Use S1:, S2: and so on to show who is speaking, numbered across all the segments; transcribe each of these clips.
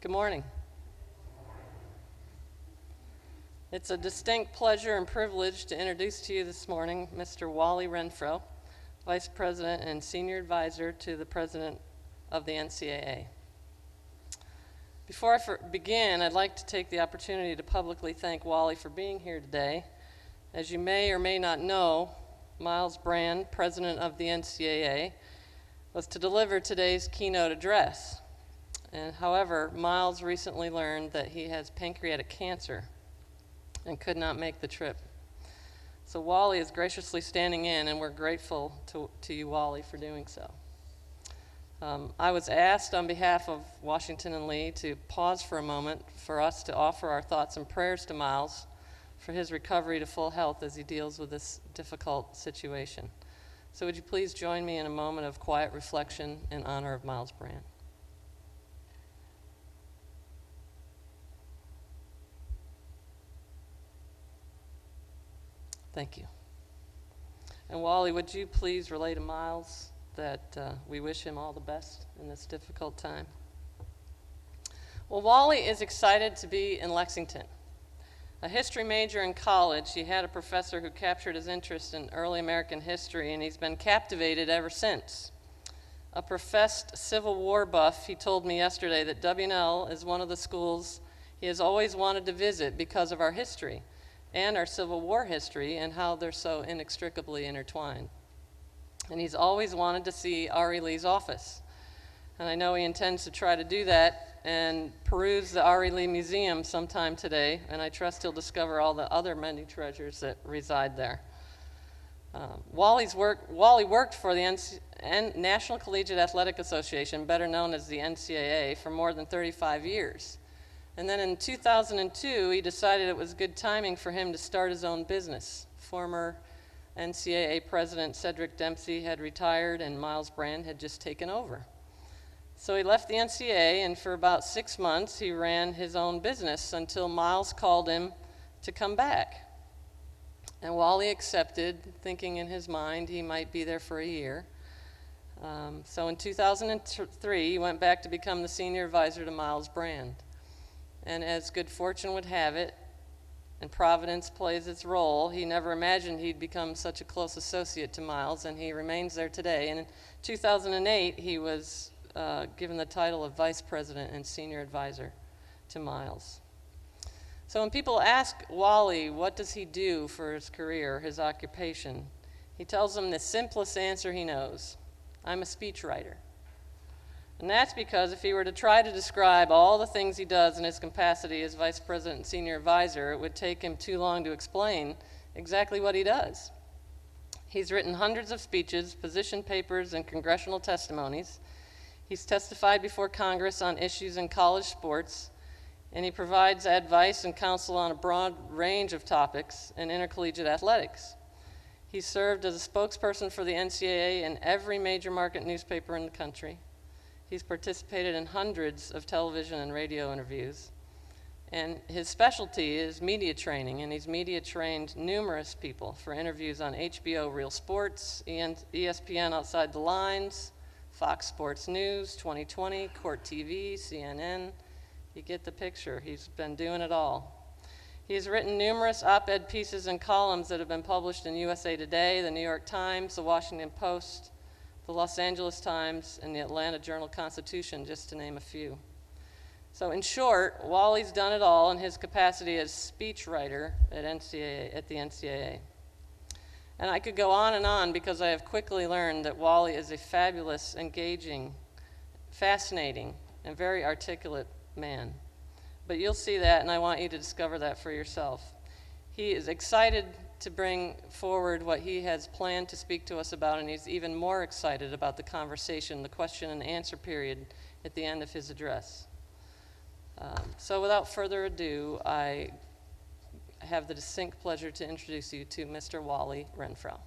S1: Good morning. It's a distinct pleasure and privilege to introduce to you this morning Mr. Wallace Renfro, Vice President and Senior Advisor to the President of the NCAA. Before I begin, I'd like to take the opportunity to publicly thank Wally for being here today. As you may or may not know, Miles Brand, President of the NCAA, was to deliver today's keynote address. However, Miles recently learned that he has pancreatic cancer and could not make the trip. So Wally is graciously standing in, and we're grateful to you, Wally, for doing so. I was asked on behalf of Washington and Lee to pause for a moment for us to offer our thoughts and prayers to Miles for his recovery to full health as he deals with this difficult situation. So would you please join me in a moment of quiet reflection in honor of Miles Brand. Thank you. And Wally, would you please relay to Miles that we wish him all the best in this difficult time? Well, Wally is excited to be in Lexington. A history major in college, he had a professor who captured his interest in early American history, and he's been captivated ever since. A professed Civil War buff, he told me yesterday that W&L is one of the schools he has always wanted to visit because of our history and our Civil War history and how they're so inextricably intertwined. And he's always wanted to see R.E. Lee's office. And I know he intends to try to do that and peruse the R.E. Lee Museum sometime today, and I trust he'll discover all the other many treasures that reside there. Wally worked for the National Collegiate Athletic Association, better known as the NCAA, for more than 35 years. And then in 2002, he decided it was good timing for him to start his own business. Former NCAA President Cedric Dempsey had retired, and Miles Brand had just taken over. So he left the NCAA, and for about 6 months, he ran his own business until Miles called him to come back. And Wally accepted, thinking in his mind he might be there for a year. So in 2003, he went back to become the senior advisor to Miles Brand. And as good fortune would have it, and Providence plays its role, he never imagined he'd become such a close associate to Miles, and he remains there today. And in 2008, he was given the title of Vice President and Senior Advisor to Miles. So when people ask Wally what does he do for his career, his occupation, he tells them the simplest answer he knows: I'm a speechwriter. And that's because if he were to try to describe all the things he does in his capacity as Vice President and Senior Advisor, it would take him too long to explain exactly what he does. He's written hundreds of speeches, position papers, and congressional testimonies. He's testified before Congress on issues in college sports, and he provides advice and counsel on a broad range of topics in intercollegiate athletics. He served as a spokesperson for the NCAA in every major market newspaper in the country. He's participated in hundreds of television and radio interviews. And his specialty is media training, and he's media trained numerous people for interviews on HBO Real Sports, ESPN Outside the Lines, Fox Sports News, 2020, Court TV, CNN. You get the picture. He's been doing it all. He's written numerous op-ed pieces and columns that have been published in USA Today, the New York Times, the Washington Post, the Los Angeles Times, and the Atlanta Journal-Constitution, just to name a few. So in short, Wally's done it all in his capacity as speechwriter at the NCAA. And I could go on and on because I have quickly learned that Wally is a fabulous, engaging, fascinating, and very articulate man. But you'll see that, and I want you to discover that for yourself. He is excited to bring forward what he has planned to speak to us about, and he's even more excited about the conversation, the question and answer period at the end of his address. So without further ado, I have the distinct pleasure to introduce you to Mr. Wallace Renfro.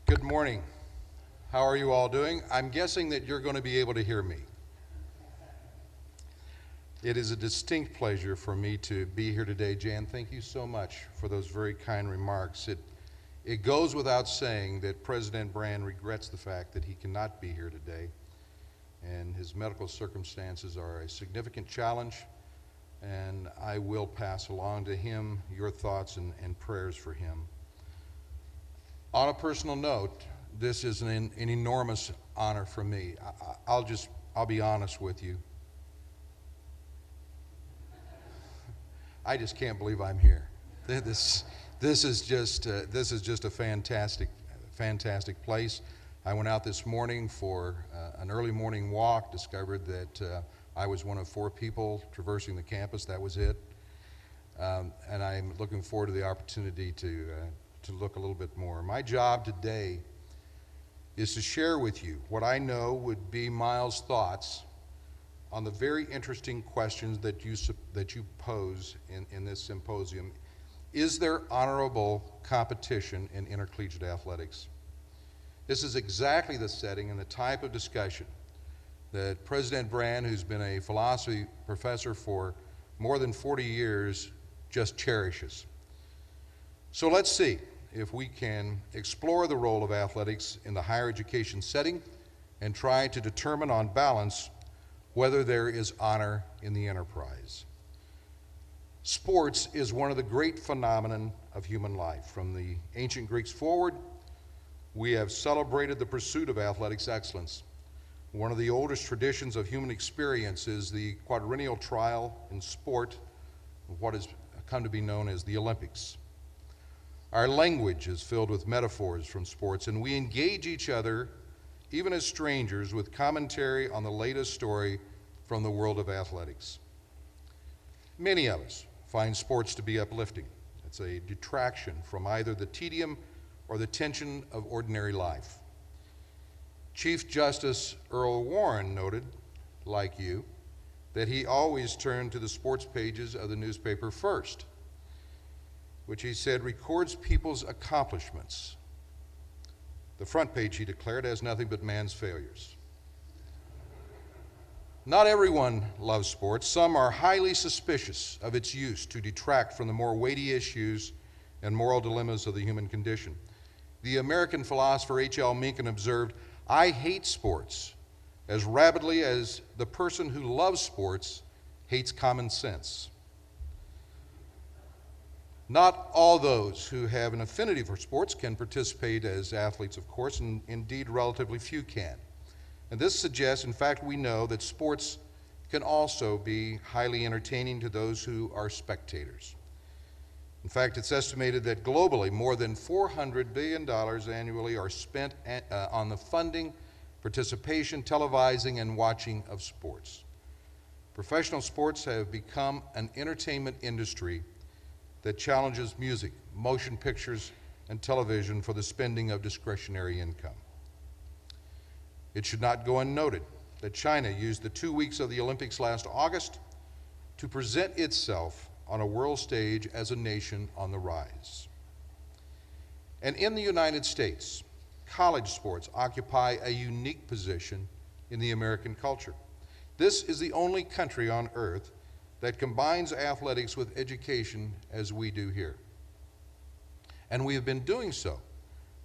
S2: Good morning. How are you all doing? I'm guessing that you're going to be able to hear me. It is a distinct pleasure for me to be here today. Jan, thank you so much for those very kind remarks. It goes without saying that President Brand regrets the fact that he cannot be here today, and his medical circumstances are a significant challenge, and I will pass along to him your thoughts and prayers for him. On a personal note, this is an enormous honor for me. I'll be honest with you. I just can't believe I'm here. This is just a fantastic place. I went out this morning for an early morning walk, discovered that I was one of 4 people traversing the campus. That was it. And I'm looking forward to the opportunity to look a little bit more. My job today is to share with you what I know would be Miles' thoughts on the very interesting questions that you pose in this symposium. Is there honorable competition in intercollegiate athletics? This is exactly the setting and the type of discussion that President Brand, who's been a philosophy professor for more than 40 years, just cherishes. So let's see if we can explore the role of athletics in the higher education setting and try to determine on balance whether there is honor in the enterprise. Sports is one of the great phenomena of human life. From the ancient Greeks forward, we have celebrated the pursuit of athletics excellence. One of the oldest traditions of human experience is the quadrennial trial in sport, what has come to be known as the Olympics. Our language is filled with metaphors from sports, and we engage each other, even as strangers, with commentary on the latest story from the world of athletics. Many of us find sports to be uplifting. It's a detraction from either the tedium or the tension of ordinary life. Chief Justice Earl Warren noted, like you, that he always turned to the sports pages of the newspaper first, which he said records people's accomplishments. The front page, he declared, has nothing but man's failures. Not everyone loves sports. Some are highly suspicious of its use to detract from the more weighty issues and moral dilemmas of the human condition. The American philosopher H.L. Mencken observed, "I hate sports as rabidly as the person who loves sports hates common sense." Not all those who have an affinity for sports can participate as athletes, of course, and indeed relatively few can. And this suggests, in fact, we know that sports can also be highly entertaining to those who are spectators. In fact, it's estimated that globally more than $400 billion annually are spent on the funding, participation, televising, and watching of sports. Professional sports have become an entertainment industry that challenges music, motion pictures, and television for the spending of discretionary income. It should not go unnoted that China used the 2 weeks of the Olympics last August to present itself on a world stage as a nation on the rise. And in the United States, college sports occupy a unique position in the American culture. This is the only country on earth that combines athletics with education as we do here. And we have been doing so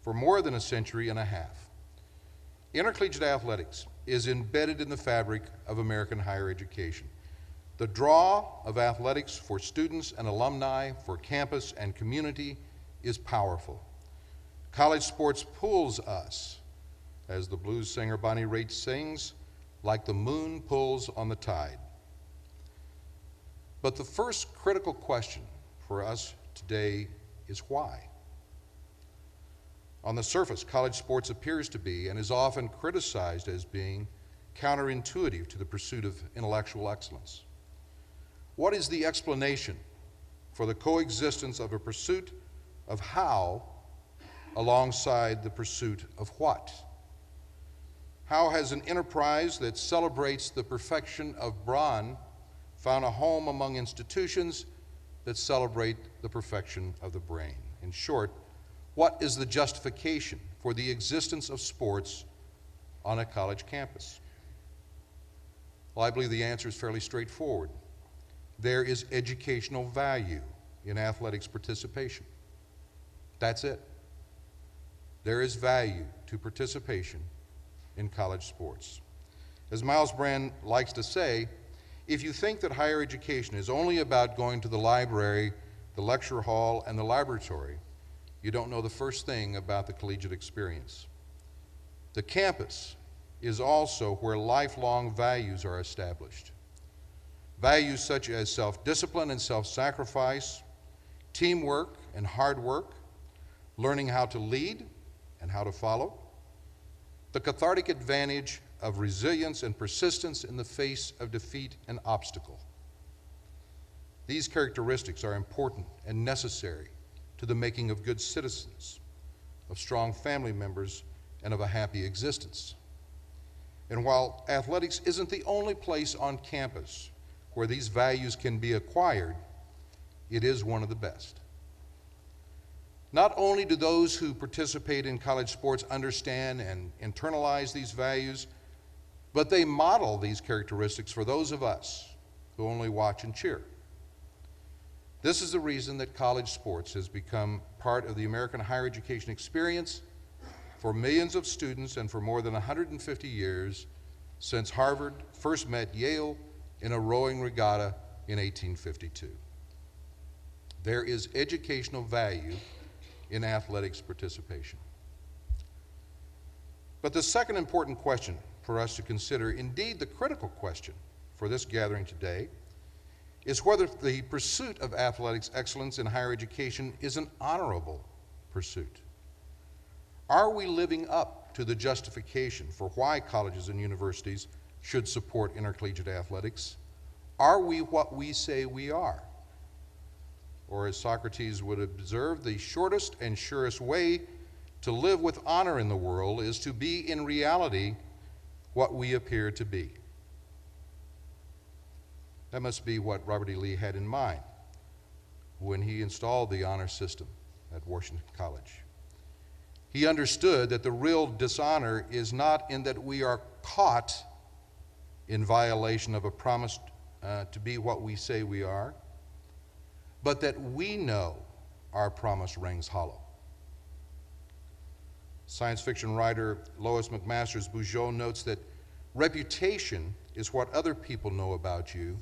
S2: for more than a century and a half. Intercollegiate athletics is embedded in the fabric of American higher education. The draw of athletics for students and alumni, for campus and community, is powerful. College sports pulls us, as the blues singer Bonnie Raitt sings, like the moon pulls on the tide. But the first critical question for us today is why? On the surface, college sports appears to be and is often criticized as being counterintuitive to the pursuit of intellectual excellence. What is the explanation for the coexistence of a pursuit of how alongside the pursuit of what? How has an enterprise that celebrates the perfection of brawn found a home among institutions that celebrate the perfection of the brain? In short, what is the justification for the existence of sports on a college campus? Well, I believe the answer is fairly straightforward. there is educational value in athletics participation. That's it. There is value to participation in college sports. As Miles Brand likes to say, if you think that higher education is only about going to the library, the lecture hall, and the laboratory, you don't know the first thing about the collegiate experience. The campus is also where lifelong values are established. Values such as self-discipline and self-sacrifice, teamwork and hard work, learning how to lead and how to follow, the cathartic advantage of resilience and persistence in the face of defeat and obstacle. These characteristics are important and necessary to the making of good citizens, of strong family members, and of a happy existence. And while athletics isn't the only place on campus where these values can be acquired, it is one of the best. Not only do those who participate in college sports understand and internalize these values, but they model these characteristics for those of us who only watch and cheer. This is the reason that college sports has become part of the American higher education experience for millions of students and for more than 150 years, since Harvard first met Yale in a rowing regatta in 1852. There is educational value in athletics participation. But the second important question for us to consider, indeed the critical question for this gathering today, is whether the pursuit of athletics excellence in higher education is an honorable pursuit. Are we living up to the justification for why colleges and universities should support intercollegiate athletics? Are we what we say we are? Or as Socrates would observe, the shortest and surest way to live with honor in the world is to be in reality what we appear to be. That must be what Robert E. Lee had in mind when he installed the honor system at Washington College. He understood that the real dishonor is not in that we are caught in violation of a promise to be what we say we are, but that we know our promise rings hollow. Science fiction writer Lois McMaster's Bugeaud notes that reputation is what other people know about you.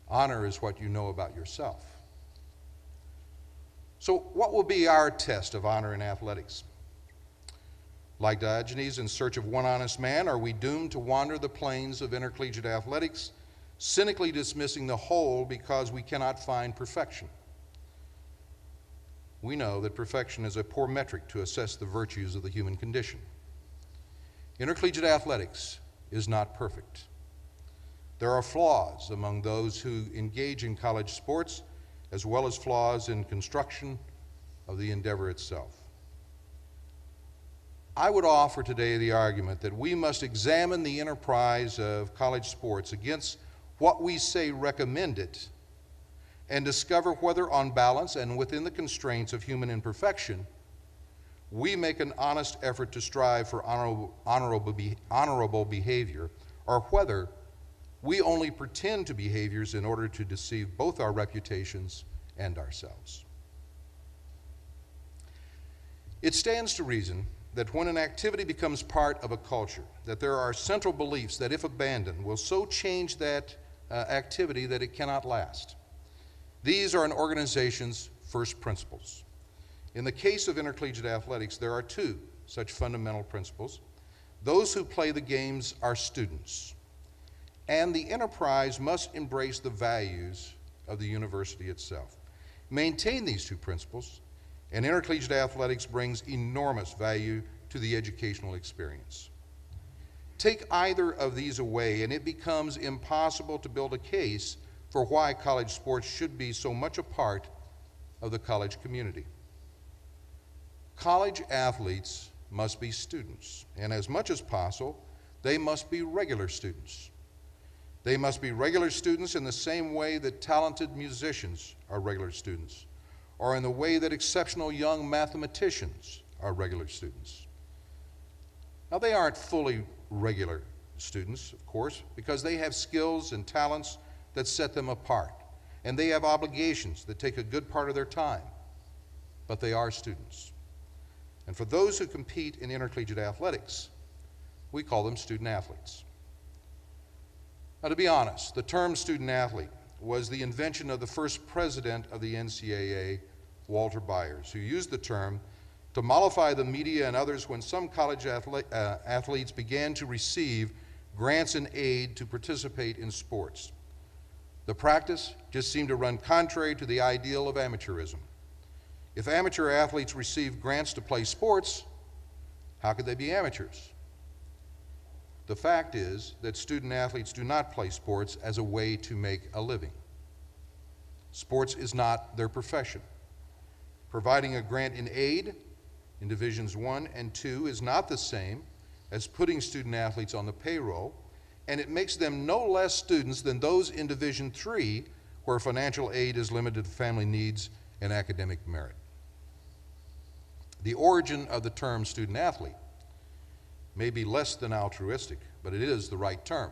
S2: Honor is what you know about yourself. So what will be our test of honor in athletics? Like Diogenes in search of one honest man, are we doomed to wander the plains of intercollegiate athletics, cynically dismissing the whole because we cannot find perfection? We know that perfection is a poor metric to assess the virtues of the human condition. Intercollegiate athletics is not perfect. There are flaws among those who engage in college sports, as well as flaws in construction of the endeavor itself. I would offer today the argument that we must examine the enterprise of college sports against what we say recommend it and discover whether on balance and within the constraints of human imperfection, we make an honest effort to strive for honorable behavior, or whether we only pretend to behaviors in order to deceive both our reputations and ourselves. It stands to reason that when an activity becomes part of a culture, that there are central beliefs that, if abandoned, will so change that activity that it cannot last. These are an organization's first principles. In the case of intercollegiate athletics, there are two such fundamental principles. Those who play the games are students, and the enterprise must embrace the values of the university itself. Maintain these two principles, and intercollegiate athletics brings enormous value to the educational experience. Take either of these away, and it becomes impossible to build a case for why college sports should be so much a part of the college community. College athletes must be students, and as much as possible, they must be regular students. They must be regular students in the same way that talented musicians are regular students, or in the way that exceptional young mathematicians are regular students. Now, they aren't fully regular students, of course, because they have skills and talents that set them apart, and they have obligations that take a good part of their time, but they are students. And for those who compete in intercollegiate athletics, we call them student athletes. Now, to be honest, the term student athlete was the invention of the first president of the NCAA, Walter Byers, who used the term to mollify the media and others when some college athletes began to receive grants and aid to participate in sports. The practice just seemed to run contrary to the ideal of amateurism. If amateur athletes received grants to play sports, how could they be amateurs? The fact is that student athletes do not play sports as a way to make a living. Sports is not their profession. Providing a grant in aid in Divisions 1 and 2 is not the same as putting student athletes on the payroll, and it makes them no less students than those in Division 3, where financial aid is limited to family needs and academic merit. The origin of the term student athlete may be less than altruistic, but it is the right term.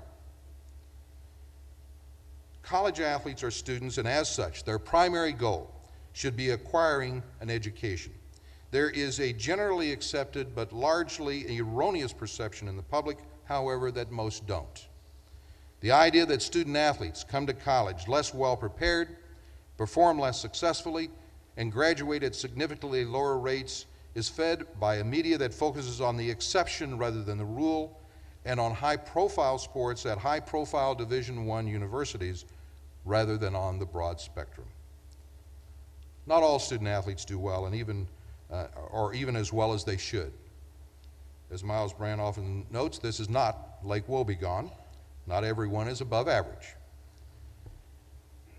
S2: College athletes are students, and as such, their primary goal should be acquiring an education. There is a generally accepted but largely erroneous perception in the public, however, that most don't. The idea that student athletes come to college less well prepared, perform less successfully, and graduate at significantly lower rates is fed by a media that focuses on the exception rather than the rule, and on high-profile sports at high-profile Division I universities rather than on the broad spectrum. Not all student athletes do well, and even as well as they should. As Miles Brand often notes, this is not Lake Wobegon. Not everyone is above average.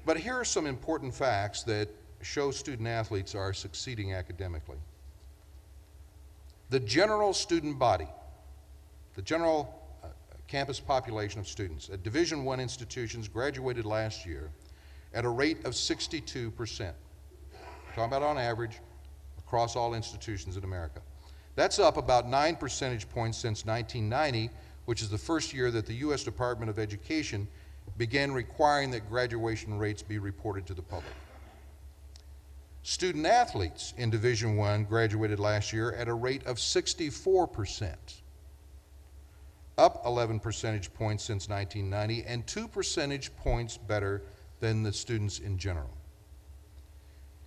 S2: But here are some important facts that show student athletes are succeeding academically. The general student body, the general campus population of students at Division I institutions graduated last year at a rate of 62%. Talking about on average across all institutions in America. That's up about 9 percentage points since 1990, which is the first year that the U.S. Department of Education began requiring that graduation rates be reported to the public. Student athletes in Division I graduated last year at a rate of 64%, up 11 percentage points since 1990, and 2 percentage points better than the students in general.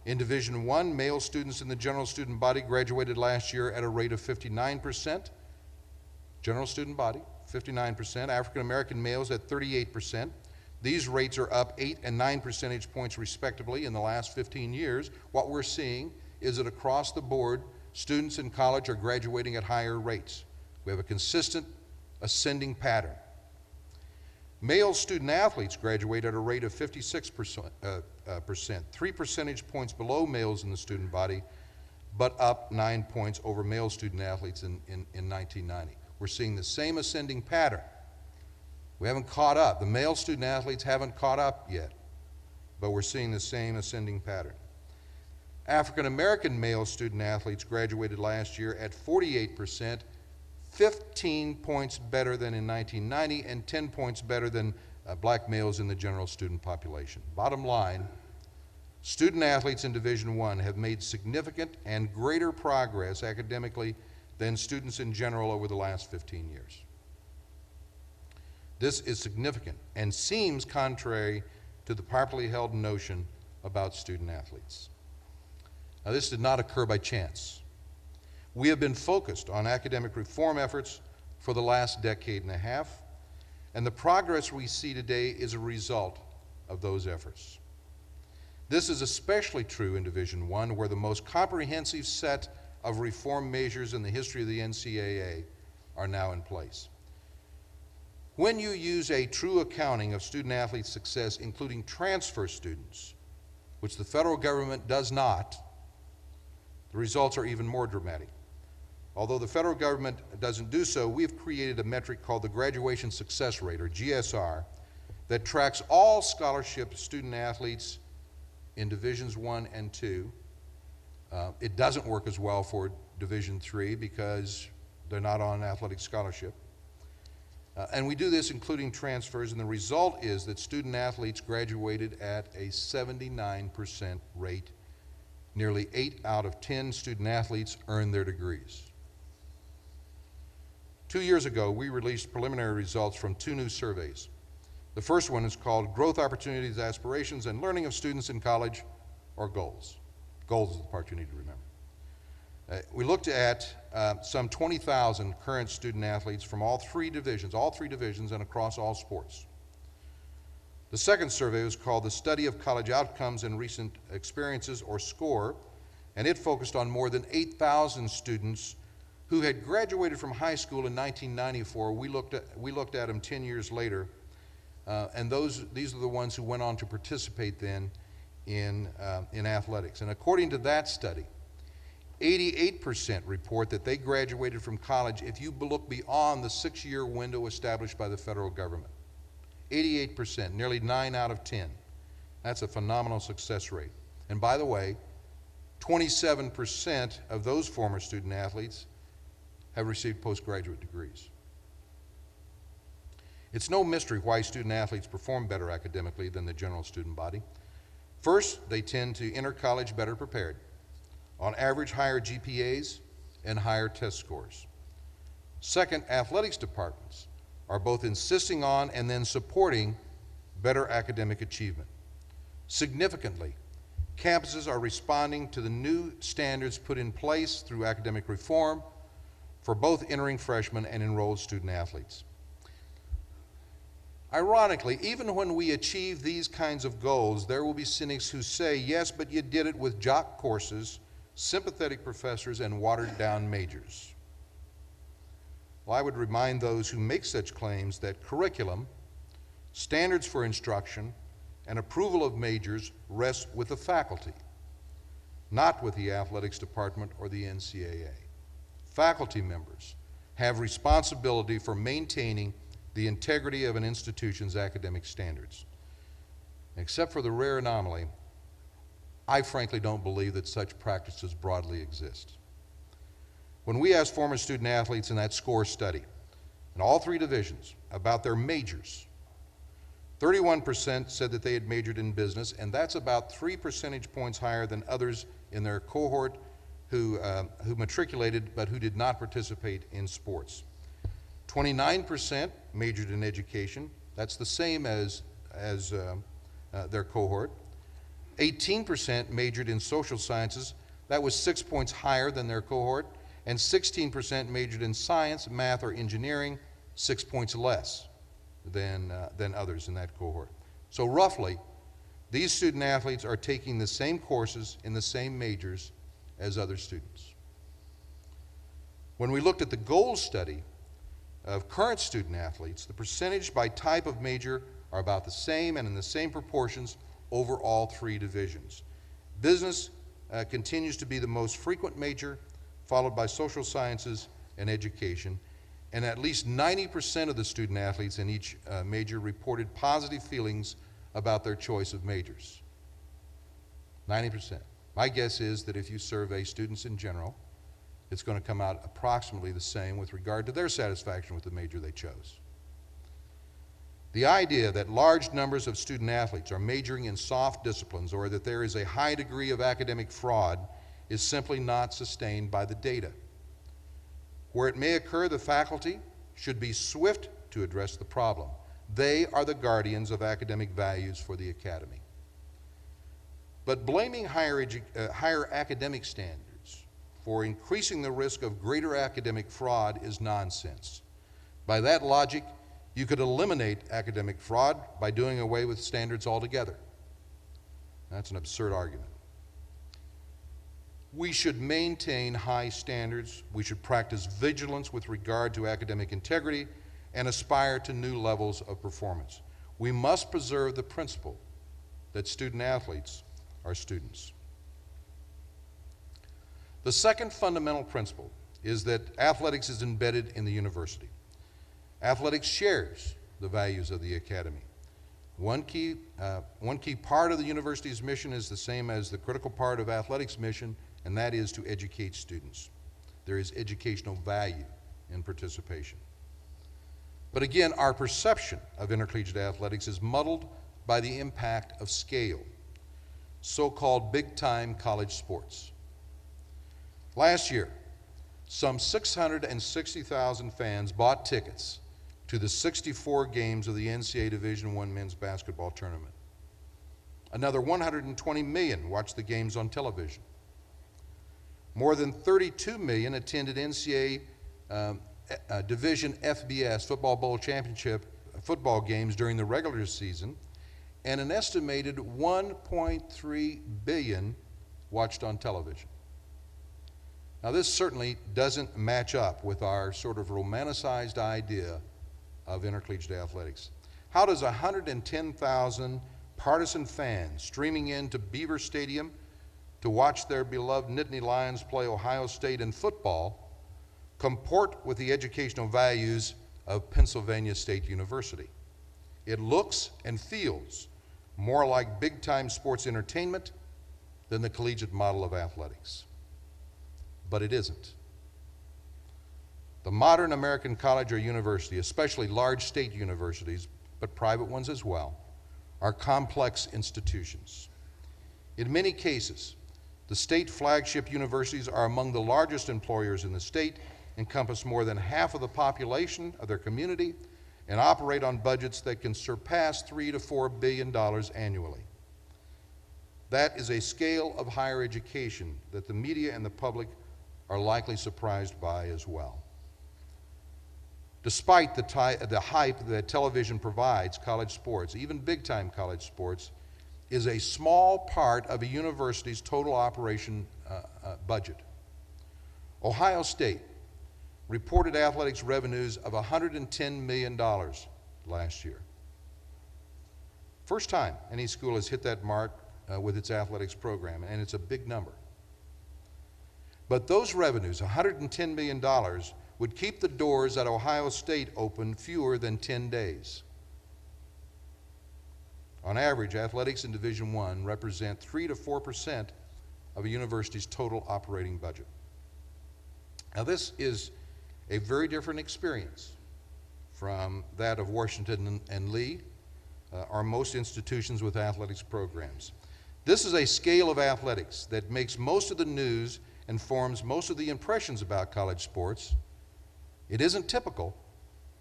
S2: In Division I, male students in the general student body graduated last year at a rate of 59%, general student body, 59%, African American males at 38%. These rates are up 8 and 9 percentage points respectively in the last 15 years. What we're seeing is that across the board, students in college are graduating at higher rates. We have a consistent ascending pattern. Male student athletes graduate at a rate of 56%, 3 percentage points below males in the student body, but up 9 points over male student athletes in 1990. We're seeing the same ascending pattern. We haven't caught up. The male student athletes haven't caught up yet, but we're seeing the same ascending pattern. African American male student athletes graduated last year at 48%, 15 points better than in 1990, and 10 points better than black males in the general student population. Bottom line, student athletes in Division I have made significant and greater progress academically than students in general over the last 15 years. This is significant and seems contrary to the popularly held notion about student athletes. Now, this did not occur by chance. We have been focused on academic reform efforts for the last decade and a half, and the progress we see today is a result of those efforts. This is especially true in Division I, where the most comprehensive set of reform measures in the history of the NCAA are now in place. When you use a true accounting of student athlete success, including transfer students, which the federal government does not, the results are even more dramatic. Although the federal government doesn't do so, we've created a metric called the Graduation Success Rate, or GSR, that tracks all scholarship student athletes in Divisions I and II. It doesn't work as well for Division III because they're not on athletic scholarship. And we do this including transfers, and the result is that student athletes graduated at a 79% rate. Nearly 8 out of 10 student athletes earned their degrees. 2 years ago, we released preliminary results from 2 new surveys. The first one is called Growth Opportunities, Aspirations, and Learning of Students in College, or GOALS. GOALS is the part you need to remember. We looked at some 20,000 current student athletes from all three divisions and across all sports. The second survey was called the Study of College Outcomes and Recent Experiences, or SCORE, and it focused on more than 8,000 students who had graduated from high school in 1994. We looked at them 10 years later, and these are the ones who went on to participate then in athletics. And according to that study, 88% report that they graduated from college if you look beyond the 6-year window established by the federal government. 88%, nearly 9 out of 10. That's a phenomenal success rate. And by the way, 27% of those former student athletes have received postgraduate degrees. It's no mystery why student athletes perform better academically than the general student body. First, they tend to enter college better prepared. On average, higher GPAs and higher test scores. Second, athletics departments are both insisting on and then supporting better academic achievement. Significantly, campuses are responding to the new standards put in place through academic reform for both entering freshmen and enrolled student athletes. Ironically, even when we achieve these kinds of goals, there will be cynics who say, yes, but you did it with jock courses, sympathetic professors, and watered-down majors. Well, I would remind those who make such claims that curriculum, standards for instruction, and approval of majors rest with the faculty, not with the athletics department or the NCAA. Faculty members have responsibility for maintaining the integrity of an institution's academic standards. Except for the rare anomaly, I frankly don't believe that such practices broadly exist. When we asked former student athletes in that SCORE study, in all three divisions, about their majors, 31% said that they had majored in business, and that's about 3 percentage points higher than others in their cohort who matriculated but who did not participate in sports. 29% majored in education. That's the same as their cohort. 18% majored in social sciences. That was 6 points higher than their cohort. And 16% majored in science, math, or engineering, 6 points less than others in that cohort. So roughly, these student athletes are taking the same courses in the same majors as other students. When we looked at the GOALS study of current student athletes, the percentage by type of major are about the same and in the same proportions over all three divisions. Business continues to be the most frequent major, followed by social sciences and education, and at least 90% of the student athletes in each major reported positive feelings about their choice of majors. 90%. My guess is that if you survey students in general, it's going to come out approximately the same with regard to their satisfaction with the major they chose. The idea that large numbers of student athletes are majoring in soft disciplines or that there is a high degree of academic fraud is simply not sustained by the data. Where it may occur, the faculty should be swift to address the problem. They are the guardians of academic values for the academy. But blaming higher academic standards for increasing the risk of greater academic fraud is nonsense. By that logic, you could eliminate academic fraud by doing away with standards altogether. That's an absurd argument. We should maintain high standards. We should practice vigilance with regard to academic integrity and aspire to new levels of performance. We must preserve the principle that student athletes are students. The second fundamental principle is that athletics is embedded in the university. Athletics shares the values of the academy. One key part of the university's mission is the same as the critical part of athletics' mission, and that is to educate students. There is educational value in participation. But again, our perception of intercollegiate athletics is muddled by the impact of scale, so-called big-time college sports. Last year, some 660,000 fans bought tickets to the 64 games of the NCAA Division I men's basketball tournament. Another 120 million watched the games on television. More than 32 million attended NCAA Division FBS, Football Bowl Championship football games during the regular season, and an estimated 1.3 billion watched on television. Now, this certainly doesn't match up with our sort of romanticized idea of intercollegiate athletics. How does 110,000 partisan fans streaming into Beaver Stadium to watch their beloved Nittany Lions play Ohio State in football comport with the educational values of Pennsylvania State University? It looks and feels more like big-time sports entertainment than the collegiate model of athletics. But it isn't. The modern American college or university, especially large state universities, but private ones as well, are complex institutions. In many cases, the state flagship universities are among the largest employers in the state, encompass more than half of the population of their community, and operate on budgets that can surpass $3 to $4 billion annually. That is a scale of higher education that the media and the public are likely surprised by as well. Despite the hype that television provides, college sports, even big-time college sports, is a small part of a university's total operation budget. Ohio State reported athletics revenues of $110 million last year. First time any school has hit that mark with its athletics program, and it's a big number. But those revenues, $110 million, would keep the doors at Ohio State open fewer than 10 days. On average, athletics in Division I represent 3 to 4% of a university's total operating budget. Now, this is a very different experience from that of Washington and Lee, or most institutions with athletics programs. This is a scale of athletics that makes most of the news and forms most of the impressions about college sports. It isn't typical,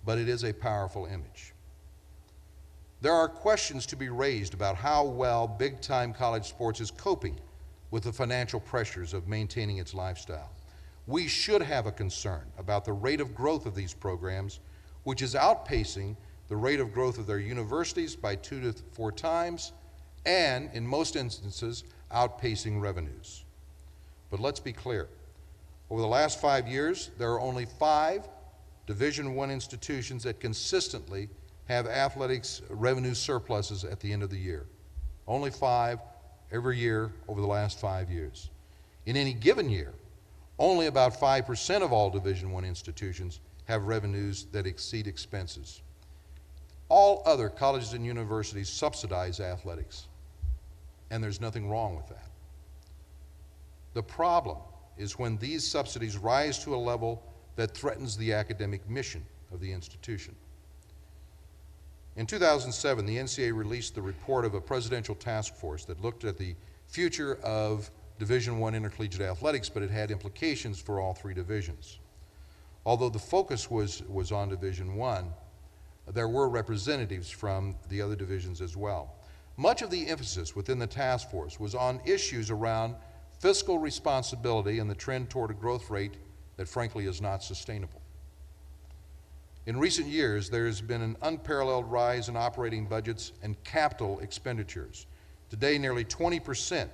S2: but it is a powerful image. There are questions to be raised about how well big-time college sports is coping with the financial pressures of maintaining its lifestyle. We should have a concern about the rate of growth of these programs, which is outpacing the rate of growth of their universities by 2 to 4 times, and in most instances, outpacing revenues. But let's be clear. Over the last 5 years, there are only 5 Division I institutions that consistently have athletics revenue surpluses at the end of the year. Only 5 every year over the last 5 years. In any given year, only about 5% of all Division I institutions have revenues that exceed expenses. All other colleges and universities subsidize athletics, and there's nothing wrong with that. The problem is when these subsidies rise to a level that threatens the academic mission of the institution. In 2007, the NCAA released the report of a presidential task force that looked at the future of Division I intercollegiate athletics, but it had implications for all 3 divisions. Although the focus was on Division I, there were representatives from the other divisions as well. Much of the emphasis within the task force was on issues around fiscal responsibility and the trend toward a growth rate that frankly is not sustainable. In recent years, there has been an unparalleled rise in operating budgets and capital expenditures. Today, nearly 20%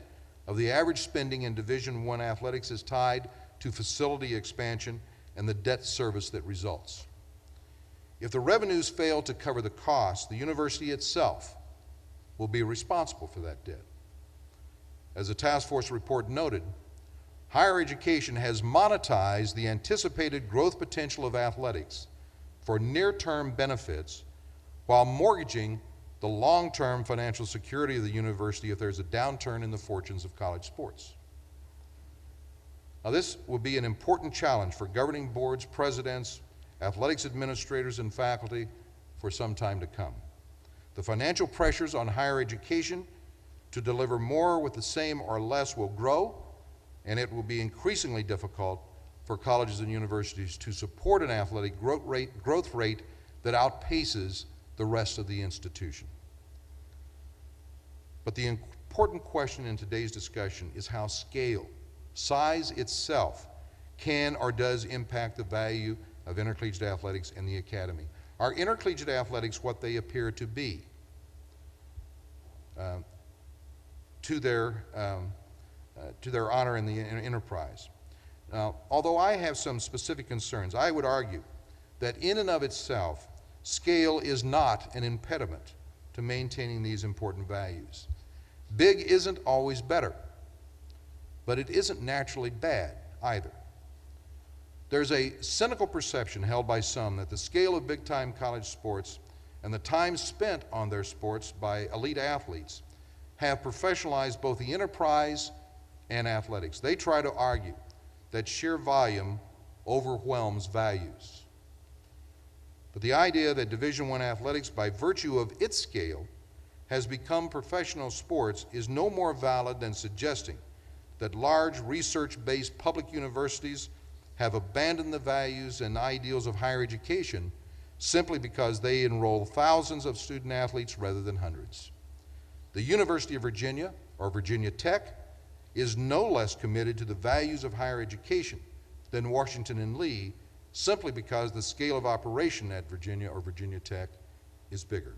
S2: of the average spending in Division I athletics is tied to facility expansion and the debt service that results. If the revenues fail to cover the costs, the university itself will be responsible for that debt. As the task force report noted, higher education has monetized the anticipated growth potential of athletics for near-term benefits while mortgaging the long-term financial security of the university if there's a downturn in the fortunes of college sports. Now, this will be an important challenge for governing boards, presidents, athletics administrators, and faculty for some time to come. The financial pressures on higher education to deliver more with the same or less will grow, and it will be increasingly difficult for colleges and universities to support an athletic growth rate that outpaces the rest of the institution. But the important question in today's discussion is how scale, size itself, can or does impact the value of intercollegiate athletics and the academy. Are intercollegiate athletics what they appear to be to their honor in the enterprise? Now, although I have some specific concerns, I would argue that in and of itself, scale is not an impediment to maintaining these important values. Big isn't always better, but it isn't naturally bad either. There's a cynical perception held by some that the scale of big-time college sports and the time spent on their sports by elite athletes have professionalized both the enterprise and athletics. They try to argue that sheer volume overwhelms values. But the idea that Division I athletics, by virtue of its scale, has become professional sports is no more valid than suggesting that large research-based public universities have abandoned the values and ideals of higher education simply because they enroll thousands of student athletes rather than hundreds. The University of Virginia, or Virginia Tech, is no less committed to the values of higher education than Washington and Lee, simply because the scale of operation at Virginia or Virginia Tech is bigger.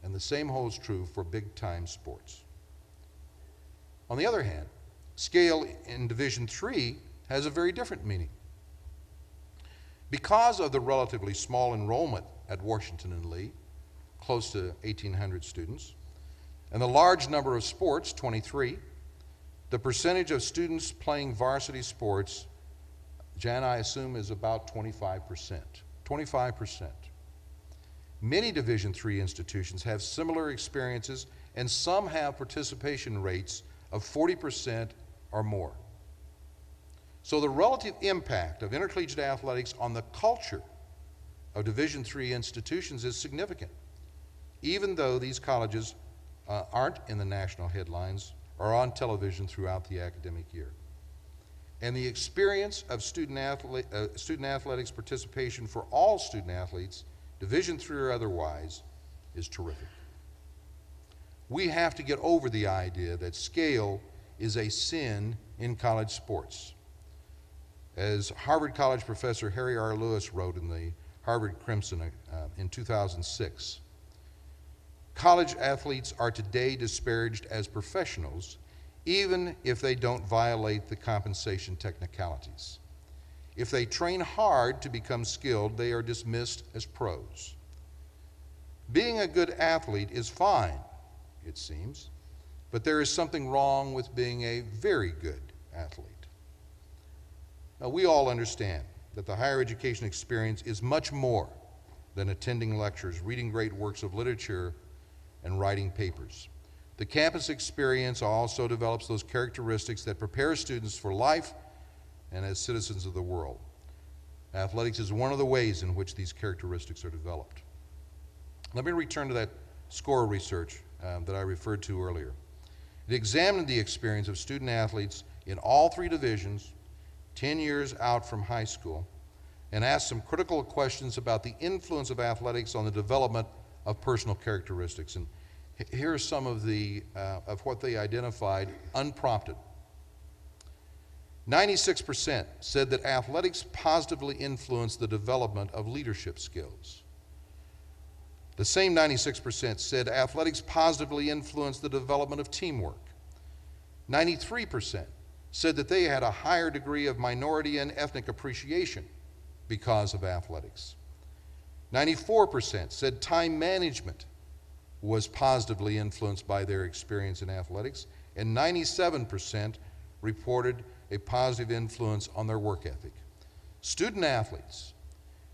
S2: And the same holds true for big-time sports. On the other hand, scale in Division III has a very different meaning. Because of the relatively small enrollment at Washington and Lee, close to 1,800 students, and the large number of sports, 23, the percentage of students playing varsity sports, Jan, I assume, is about 25%. 25%. Many Division III institutions have similar experiences, and some have participation rates of 40% or more. So the relative impact of intercollegiate athletics on the culture of Division III institutions is significant, even though these colleges aren't in the national headlines or on television throughout the academic year. And the experience of student athletics participation for all student athletes, Division III or otherwise, is terrific. We have to get over the idea that scale is a sin in college sports. As Harvard College professor Harry R. Lewis wrote in the Harvard Crimson in 2006, college athletes are today disparaged as professionals, even if they don't violate the compensation technicalities. If they train hard to become skilled, they are dismissed as pros. Being a good athlete is fine, it seems, but there is something wrong with being a very good athlete. Now, we all understand that the higher education experience is much more than attending lectures, reading great works of literature, and writing papers. The campus experience also develops those characteristics that prepare students for life and as citizens of the world. Athletics is one of the ways in which these characteristics are developed. Let me return to that SCORE research that I referred to earlier. It examined the experience of student athletes in all three divisions 10 years out from high school and asked some critical questions about the influence of athletics on the development of personal characteristics. And here are some of what they identified unprompted. 96% said that athletics positively influenced the development of leadership skills. The same 96% said athletics positively influenced the development of teamwork. 93% said that they had a higher degree of minority and ethnic appreciation because of athletics. 94% said time management was positively influenced by their experience in athletics, and 97% reported a positive influence on their work ethic. Student athletes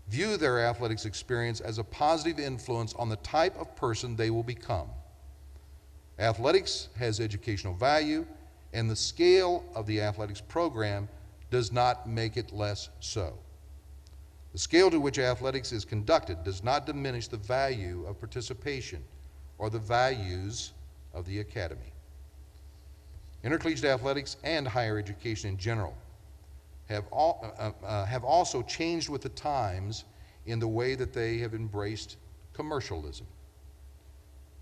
S2: view their athletics experience as a positive influence on the type of person they will become. Athletics has educational value, and the scale of the athletics program does not make it less so. The scale to which athletics is conducted does not diminish the value of participation or the values of the academy. Intercollegiate athletics and higher education in general have also changed with the times in the way that they have embraced commercialism.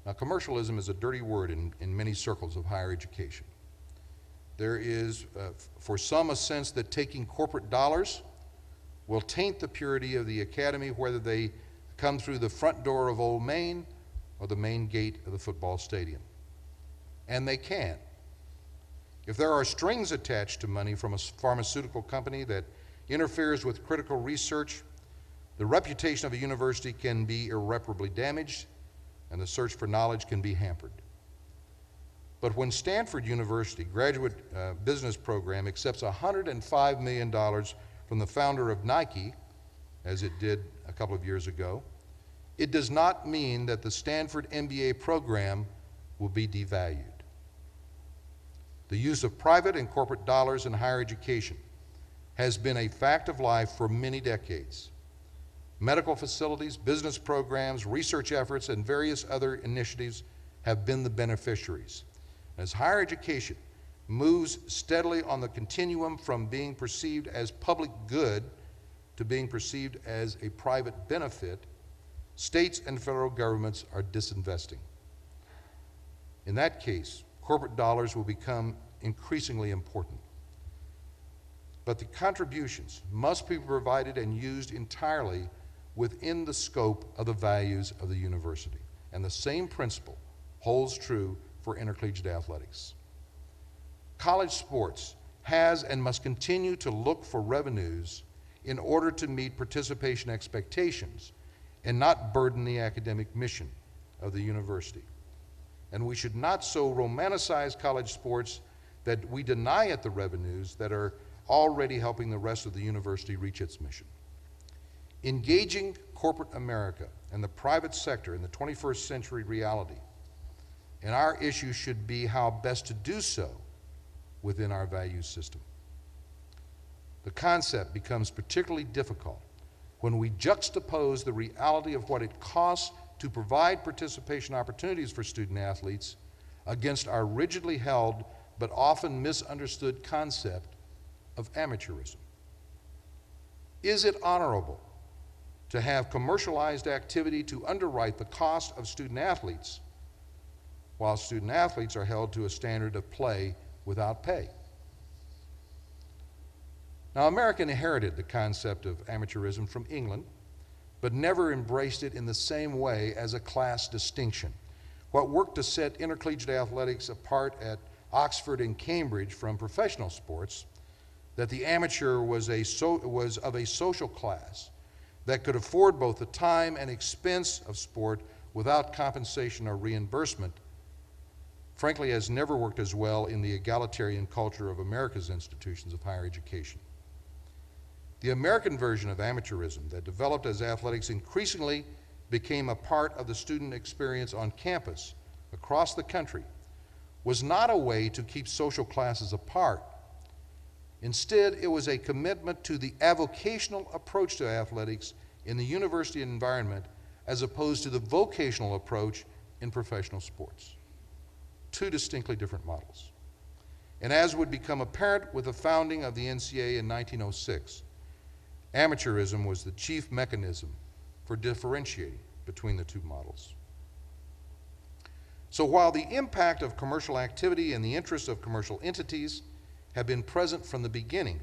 S2: Now, commercialism is a dirty word in many circles of higher education. There is, for some, a sense that taking corporate dollars will taint the purity of the academy, whether they come through the front door of Old Main or the main gate of the football stadium. And they can. If there are strings attached to money from a pharmaceutical company that interferes with critical research, the reputation of a university can be irreparably damaged, and the search for knowledge can be hampered. But when Stanford University graduate business program accepts $105 million from the founder of Nike, as it did a couple of years ago, it does not mean that the Stanford MBA program will be devalued. The use of private and corporate dollars in higher education has been a fact of life for many decades. Medical facilities, business programs, research efforts, and various other initiatives have been the beneficiaries. As higher education moves steadily on the continuum from being perceived as public good to being perceived as a private benefit, states and federal governments are disinvesting. In that case, corporate dollars will become increasingly important. But the contributions must be provided and used entirely within the scope of the values of the university. And the same principle holds true for intercollegiate athletics. College sports has and must continue to look for revenues in order to meet participation expectations and not burden the academic mission of the university. And we should not so romanticize college sports that we deny it the revenues that are already helping the rest of the university reach its mission. Engaging corporate America and the private sector in the 21st century reality, and our issue should be how best to do so within our value system. The concept becomes particularly difficult when we juxtapose the reality of what it costs to provide participation opportunities for student athletes against our rigidly held but often misunderstood concept of amateurism. Is it honorable to have commercialized activity to underwrite the cost of student athletes, while student athletes are held to a standard of play without pay? Now, America inherited the concept of amateurism from England, but never embraced it in the same way as a class distinction. What worked to set intercollegiate athletics apart at Oxford and Cambridge from professional sports, that the amateur was of a social class that could afford both the time and expense of sport without compensation or reimbursement, frankly has never worked as well in the egalitarian culture of America's institutions of higher education. The American version of amateurism that developed as athletics increasingly became a part of the student experience on campus across the country was not a way to keep social classes apart. Instead, it was a commitment to the avocational approach to athletics in the university environment as opposed to the vocational approach in professional sports. Two distinctly different models. And as would become apparent with the founding of the NCAA in 1906, amateurism was the chief mechanism for differentiating between the two models. So while the impact of commercial activity and the interests of commercial entities have been present from the beginning,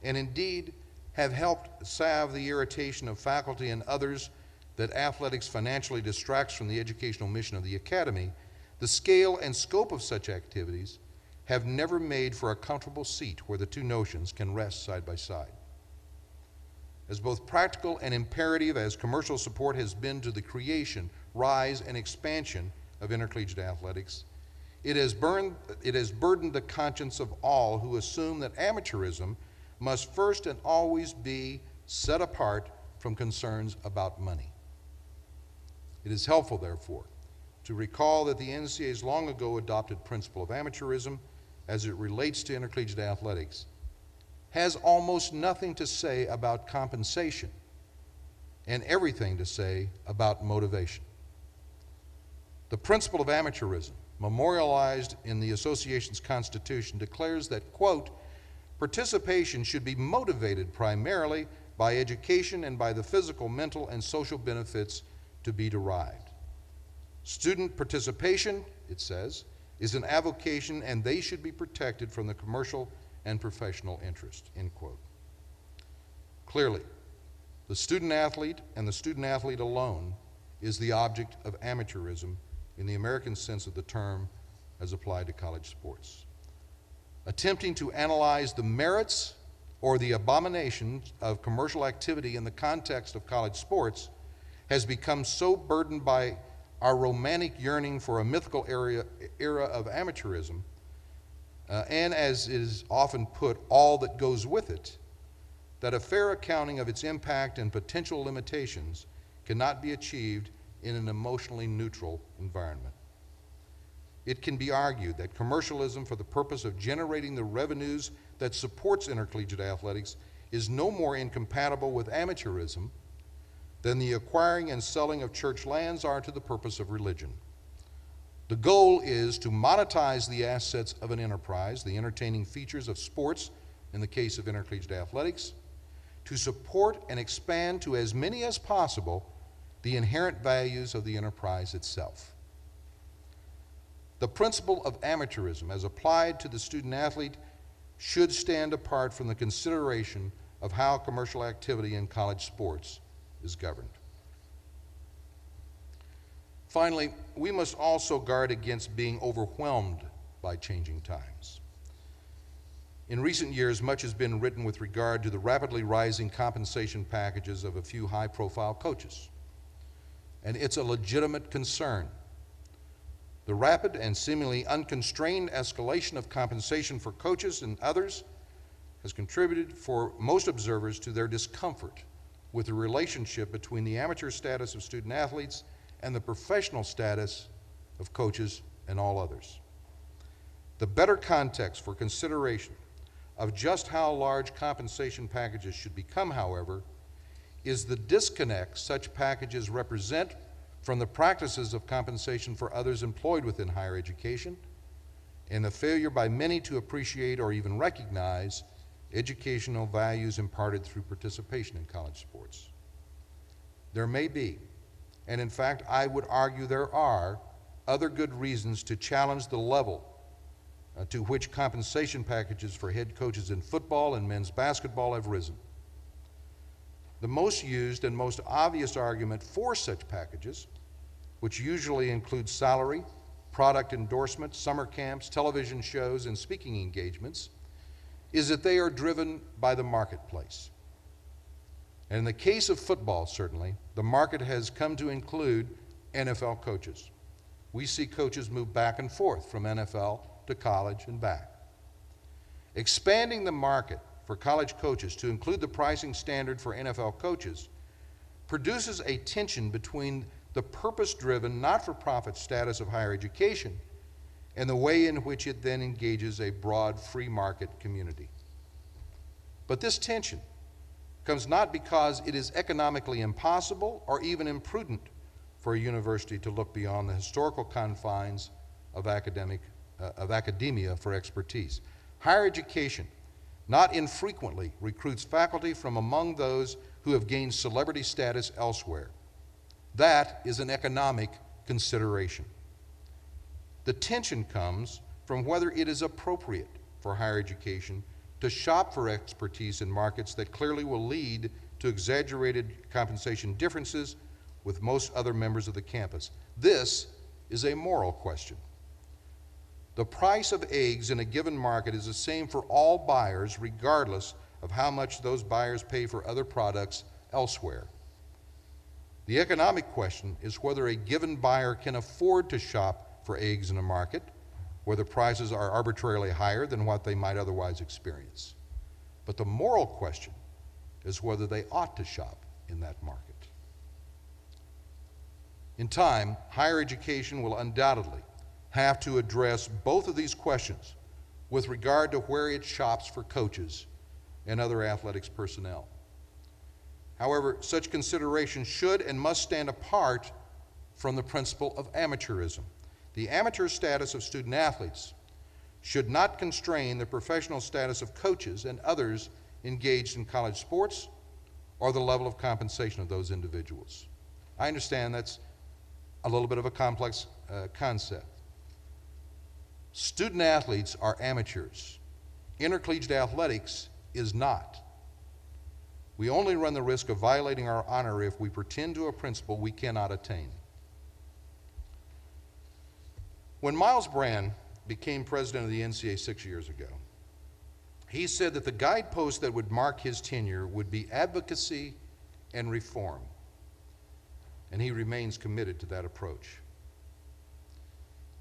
S2: and indeed have helped salve the irritation of faculty and others that athletics financially distracts from the educational mission of the academy, the scale and scope of such activities have never made for a comfortable seat where the two notions can rest side by side. As both practical and imperative as commercial support has been to the creation, rise, and expansion of intercollegiate athletics, it has burdened the conscience of all who assume that amateurism must first and always be set apart from concerns about money. It is helpful, therefore, to recall that the NCAA's long ago adopted principle of amateurism as it relates to intercollegiate athletics has almost nothing to say about compensation and everything to say about motivation. The principle of amateurism, memorialized in the association's constitution, declares that, quote, participation should be motivated primarily by education and by the physical, mental, and social benefits to be derived. Student participation, it says, is an avocation and they should be protected from the commercial and professional interest, end quote. Clearly, the student athlete and the student athlete alone is the object of amateurism in the American sense of the term as applied to college sports. Attempting to analyze the merits or the abominations of commercial activity in the context of college sports has become so burdened by our romantic yearning for a mythical era of amateurism, and as it is often put, all that goes with it, that a fair accounting of its impact and potential limitations cannot be achieved in an emotionally neutral environment. It can be argued that commercialism for the purpose of generating the revenues that supports intercollegiate athletics is no more incompatible with amateurism than the acquiring and selling of church lands are to the purpose of religion. The goal is to monetize the assets of an enterprise, the entertaining features of sports in the case of intercollegiate athletics, to support and expand to as many as possible the inherent values of the enterprise itself. The principle of amateurism as applied to the student athlete should stand apart from the consideration of how commercial activity in college sports is governed. Finally, we must also guard against being overwhelmed by changing times. In recent years, much has been written with regard to the rapidly rising compensation packages of a few high-profile coaches, and it's a legitimate concern. The rapid and seemingly unconstrained escalation of compensation for coaches and others has contributed for most observers to their discomfort with the relationship between the amateur status of student athletes and the professional status of coaches and all others. The better context for consideration of just how large compensation packages should become, however, is the disconnect such packages represent from the practices of compensation for others employed within higher education, and the failure by many to appreciate or even recognize educational values imparted through participation in college sports. There may be, and in fact I would argue there are, other good reasons to challenge the level to which compensation packages for head coaches in football and men's basketball have risen. The most used and most obvious argument for such packages, which usually include salary, product endorsements, summer camps, television shows, and speaking engagements, is that they are driven by the marketplace. And in the case of football, certainly, the market has come to include NFL coaches. We see coaches move back and forth from NFL to college and back. Expanding the market for college coaches to include the pricing standard for NFL coaches produces a tension between the purpose-driven, not-for-profit status of higher education and the way in which it then engages a broad free market community. But this tension comes not because it is economically impossible or even imprudent for a university to look beyond the historical confines of academia for expertise. Higher education not infrequently recruits faculty from among those who have gained celebrity status elsewhere. That is an economic consideration. The tension comes from whether it is appropriate for higher education to shop for expertise in markets that clearly will lead to exaggerated compensation differences with most other members of the campus. This is a moral question. The price of eggs in a given market is the same for all buyers, regardless of how much those buyers pay for other products elsewhere. The economic question is whether a given buyer can afford to shop for eggs in a market where the prices are arbitrarily higher than what they might otherwise experience. But the moral question is whether they ought to shop in that market. In time, higher education will undoubtedly have to address both of these questions with regard to where it shops for coaches and other athletics personnel. However, such consideration should and must stand apart from the principle of amateurism. The amateur status of student athletes should not constrain the professional status of coaches and others engaged in college sports or the level of compensation of those individuals. I understand that's a little bit of a complex concept. Student athletes are amateurs. Intercollegiate athletics is not. We only run the risk of violating our honor if we pretend to a principle we cannot attain. When Miles Brand became president of the NCAA 6 years ago, he said that the guidepost that would mark his tenure would be advocacy and reform. And he remains committed to that approach.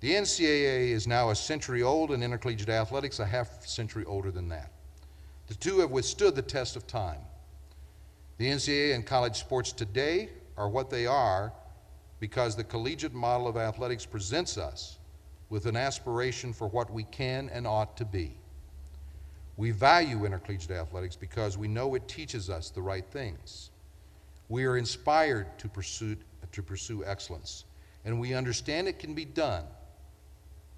S2: The NCAA is now a century old, and intercollegiate athletics a half century older than that. The two have withstood the test of time. The NCAA and college sports today are what they are because the collegiate model of athletics presents us with an aspiration for what we can and ought to be. We value intercollegiate athletics because we know it teaches us the right things. We are inspired to pursue excellence, and we understand it can be done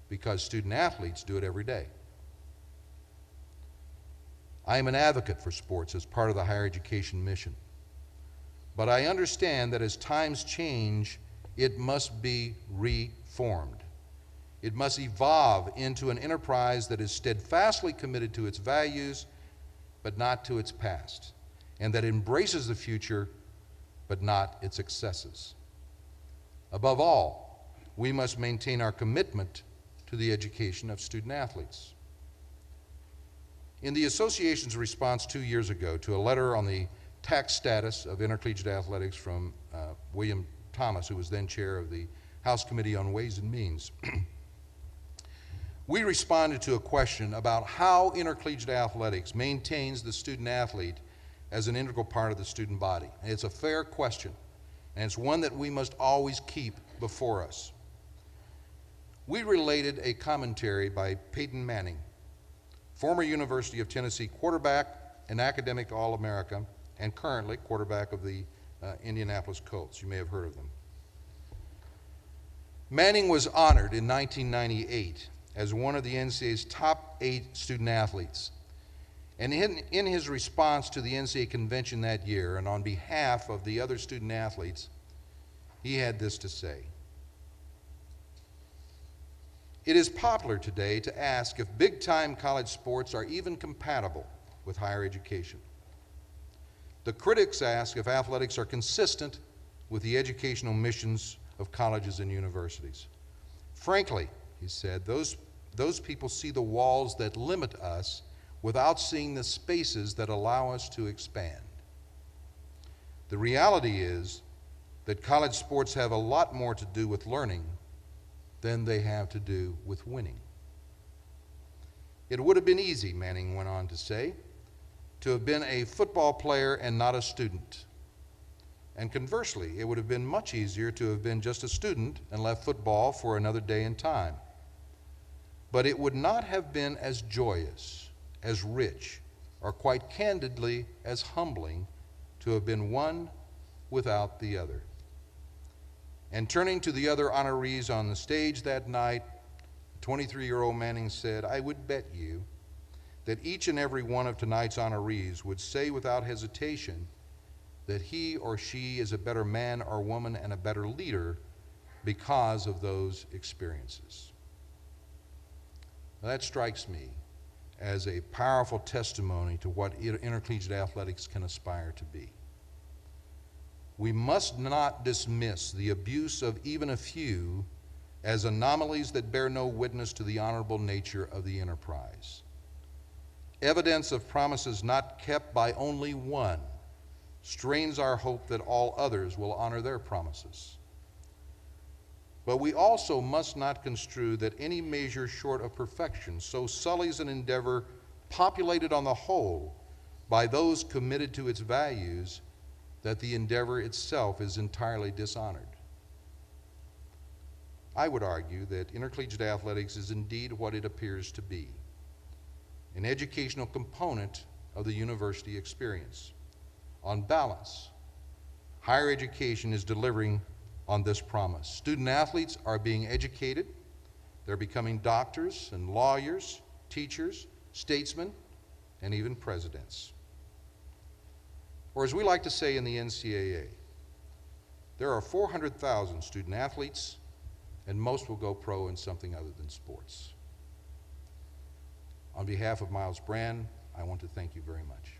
S2: because student athletes do it every day. I am an advocate for sports as part of the higher education mission, but I understand that as times change, it must be reformed. It must evolve into an enterprise that is steadfastly committed to its values, but not to its past, and that embraces the future, but not its excesses. Above all, we must maintain our commitment to the education of student athletes. In the association's response 2 years ago to a letter on the tax status of intercollegiate athletics from William Thomas, who was then chair of the House Committee on Ways and Means, we responded to a question about how intercollegiate athletics maintains the student athlete as an integral part of the student body. And it's a fair question, and it's one that we must always keep before us. We related a commentary by Peyton Manning, former University of Tennessee quarterback and academic All-America, and currently quarterback of the Indianapolis Colts. You may have heard of them. Manning was honored in 1998 as one of the NCAA's top 8 student athletes. And in his response to the NCAA convention that year, and on behalf of the other student athletes, he had this to say: "It is popular today to ask if big-time college sports are even compatible with higher education. The critics ask if athletics are consistent with the educational missions of colleges and universities. Frankly," he said, those people see the walls that limit us without seeing the spaces that allow us to expand. The reality is that college sports have a lot more to do with learning than they have to do with winning. It would have been easy," Manning went on to say, "to have been a football player and not a student. And conversely, it would have been much easier to have been just a student and left football for another day and time. But it would not have been as joyous, as rich, or quite candidly as humbling to have been one without the other." And turning to the other honorees on the stage that night, 23-year-old Manning said, "I would bet you that each and every one of tonight's honorees would say without hesitation that he or she is a better man or woman and a better leader because of those experiences." Now, that strikes me as a powerful testimony to what intercollegiate athletics can aspire to be. We must not dismiss the abuse of even a few as anomalies that bear no witness to the honorable nature of the enterprise. Evidence of promises not kept by only one strains our hope that all others will honor their promises. But we also must not construe that any measure short of perfection so sullies an endeavor populated on the whole by those committed to its values that the endeavor itself is entirely dishonored. I would argue that intercollegiate athletics is indeed what it appears to be, an educational component of the university experience. On balance, higher education is delivering on this promise. Student athletes are being educated. They're becoming doctors and lawyers, teachers, statesmen, and even presidents. Or as we like to say in the NCAA, there are 400,000 student athletes, and most will go pro in something other than sports. On behalf of Miles Brand, I want to thank you very much.